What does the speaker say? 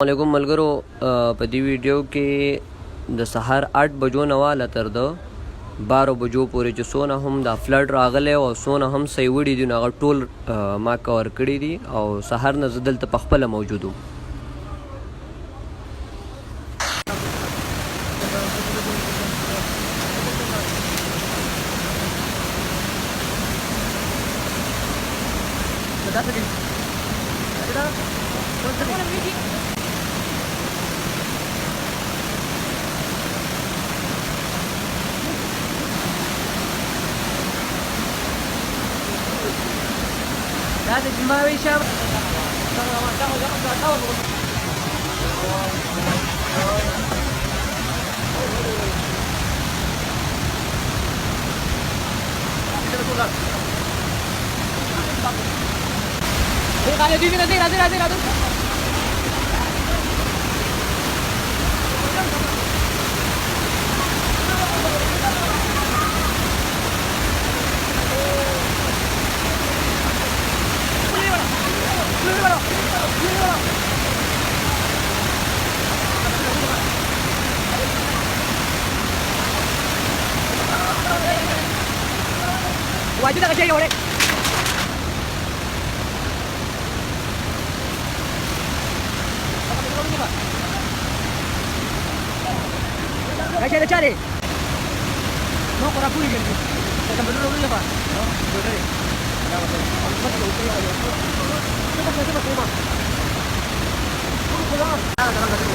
علیکم ملګرو په دې ویډیو کې د سهار 8 بجو نه واله تر د 12 بجو پورې چې څونه هم دا فلډ راغلی او څونه هم صحیح وړي دي نو هغه ټول ما کور کړي دي او سهار نه زه دلته په خپله موجود وم. هذا جماوي شاب واجد هذا شيء وريك ايش هذا شاري ما قرا كل شيء كم بدو ولا با بدري